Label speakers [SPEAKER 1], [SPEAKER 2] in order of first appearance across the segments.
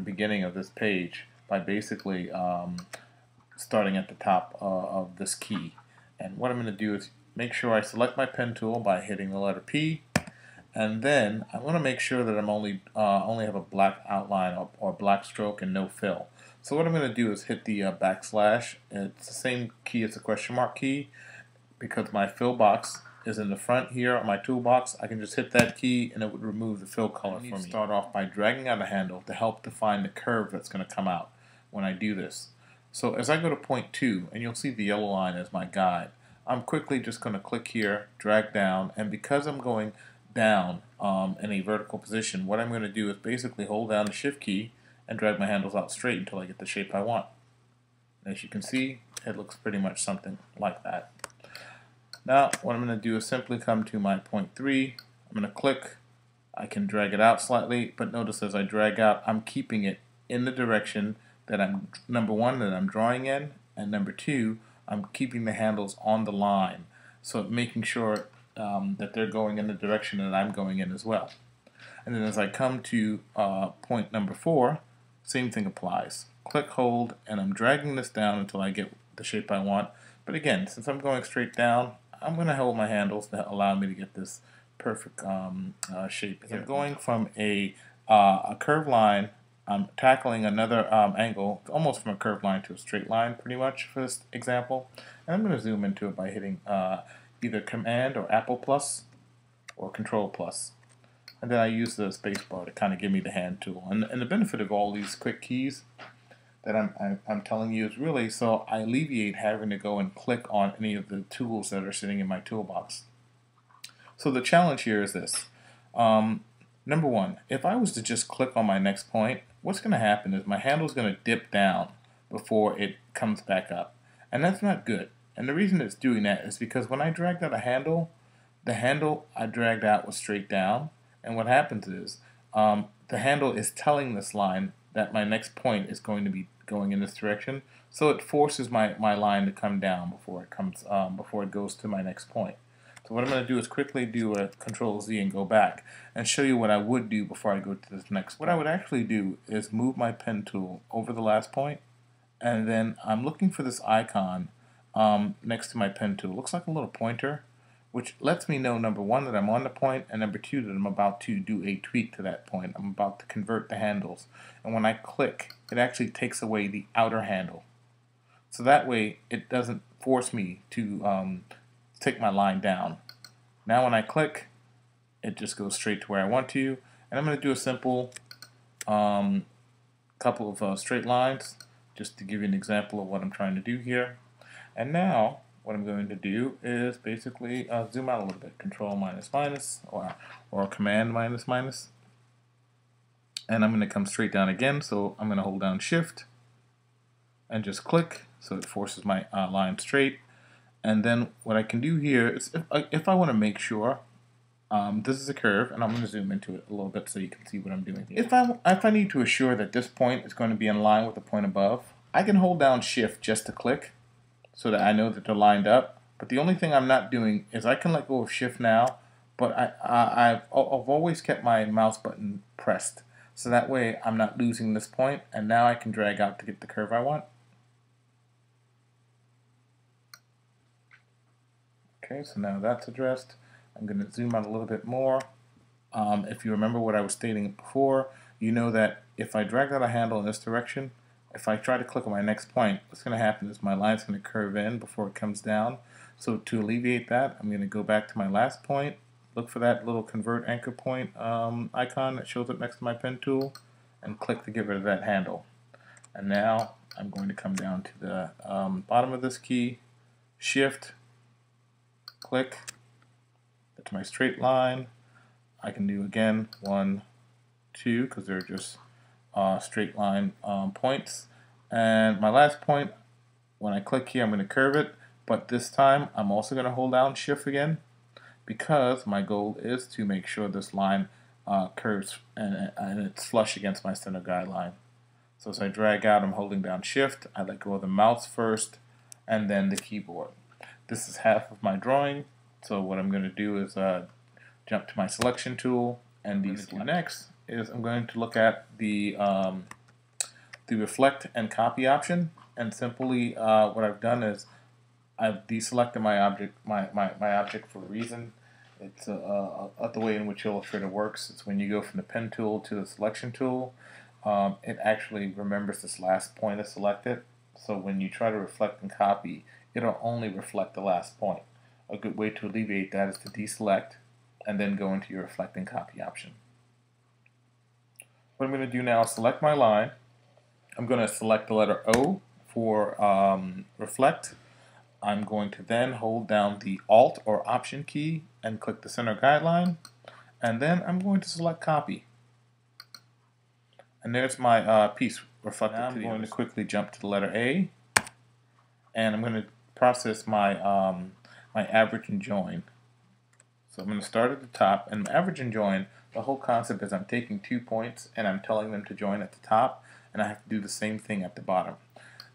[SPEAKER 1] Beginning of this page by basically starting at the top of this key, and what I'm going to do is make sure I select my pen tool by hitting the letter P, and then I want to make sure that I'm only have a black outline or black stroke and no fill. So what I'm going to do is hit the backslash. It's the same key as the question mark key because my fill box is in the front here on my toolbox. I can just hit that key and it would remove the fill color for me. Start off by dragging out a handle to help define the curve that's going to come out when I do this. So as I go to point 2, and you'll see the yellow line as my guide, I'm quickly just going to click here, drag down, and because I'm going down in a vertical position, what I'm going to do is basically hold down the shift key and drag my handles out straight until I get the shape I want. As you can see, it looks pretty much something like that. Now what I'm going to do is simply come to my point 3, I'm going to click, I can drag it out slightly, but notice as I drag out I'm keeping it in the direction that I'm, number one, that I'm drawing in, and number 2, I'm keeping the handles on the line, so making sure that they're going in the direction that I'm going in as well. And then as I come to point number 4, same thing applies. Click, hold, and I'm dragging this down until I get the shape I want. But again, since I'm going straight down, I'm going to hold my handles to allow me to get this perfect shape. I'm going from a curved line, I'm tackling another angle, almost from a curved line to a straight line pretty much for this example. And I'm going to zoom into it by hitting either Command or Apple plus or Control plus. And then I use the space bar to kind of give me the hand tool. And the benefit of all these quick keys that I'm telling you is really so I alleviate having to go and click on any of the tools that are sitting in my toolbox. So the challenge here is this. Number one, if I was to just click on my next point, what's going to happen is my handle is going to dip down before it comes back up. And that's not good. And the reason it's doing that is because when I dragged out a handle, the handle I dragged out was straight down. And what happens is the handle is telling this line that my next point is going to be going in this direction, so it forces my line to come down before it goes to my next point. So what I'm going to do is quickly do a Control Z and go back and show you what I would do before I go to this next. What I would actually do is move my pen tool over the last point, and then I'm looking for this icon next to my pen tool. It looks like a little pointer, which lets me know, number one, that I'm on the point, and number 2, that I'm about to do a tweak to that point. I'm about to convert the handles. And when I click, it actually takes away the outer handle. So that way, it doesn't force me to take my line down. Now when I click, it just goes straight to where I want to. And I'm going to do a simple couple of straight lines, just to give you an example of what I'm trying to do here. And now, what I'm going to do is basically zoom out a little bit, Control minus minus, or Command minus minus, and I'm going to come straight down again. So I'm going to hold down Shift and just click, so it forces my line straight. And then what I can do here is, if I want to make sure this is a curve, and I'm going to zoom into it a little bit so you can see what I'm doing here. If I need to assure that this point is going to be in line with the point above, I can hold down Shift just to click, so that I know that they're lined up. But the only thing I'm not doing is I can let go of Shift now, but I've always kept my mouse button pressed. So that way I'm not losing this point, and now I can drag out to get the curve I want. Okay, so now that's addressed. I'm going to zoom out a little bit more. If you remember what I was stating before, you know that if I drag out a handle in this direction, if I try to click on my next point, what's going to happen is my line's going to curve in before it comes down. So to alleviate that, I'm going to go back to my last point, look for that little convert anchor point icon that shows up next to my pen tool, and click to get rid of that handle. And now I'm going to come down to the bottom of this key, Shift, click, get to my straight line. I can do again 1, 2, because they're just straight line points. And my last point, when I click here, I'm going to curve it, but this time I'm also going to hold down Shift again. because my goal is to make sure this line curves and it's flush against my center guideline. So as I drag out, I'm holding down Shift, I let go of the mouse first, and then the keyboard. This is half of my drawing, so what I'm going to do is jump to my selection tool, and next is I'm going to look at the reflect and copy option, and simply what I've done is I've deselected my object, my object for a reason. It's the way in which Illustrator works. It's when you go from the pen tool to the selection tool, it actually remembers this last point is selected. So when you try to reflect and copy, it'll only reflect the last point. A good way to alleviate that is to deselect and then go into your reflect and copy option. What I'm going to do now is select my line. I'm going to select the letter O for reflect. I'm going to then hold down the Alt or Option key and click the center guideline, and then I'm going to select copy. And there's my piece reflected. Now I'm going to quickly jump to the letter A, and I'm going to process my my average and join. So I'm going to start at the top, and average and join, the whole concept is I'm taking 2 points and I'm telling them to join at the top, and I have to do the same thing at the bottom.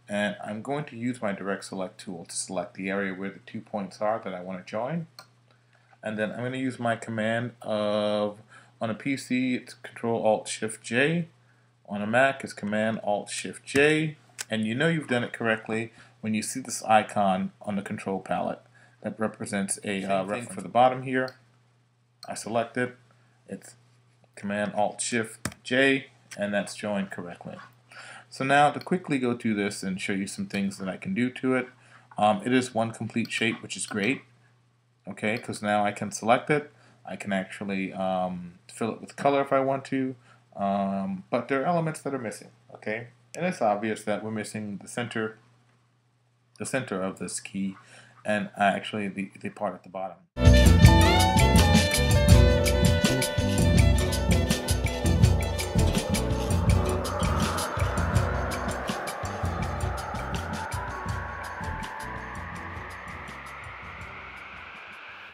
[SPEAKER 1] And I'm going to use my direct select tool to select the area where the 2 points are that I want to join. And then I'm going to use my command of, on a PC it's Control-Alt-Shift-J, on a Mac it's Command-Alt-Shift-J, and you know you've done it correctly when you see this icon on the control palette that represents a reference for the bottom here. I select it, it's Command-Alt-Shift-J, and that's joined correctly. So now to quickly go through this and show you some things that I can do to it, it is one complete shape, which is great, okay, because now I can select it, I can actually fill it with color if I want to, but there are elements that are missing, okay, and it's obvious that we're missing the center of this key and actually the part at the bottom.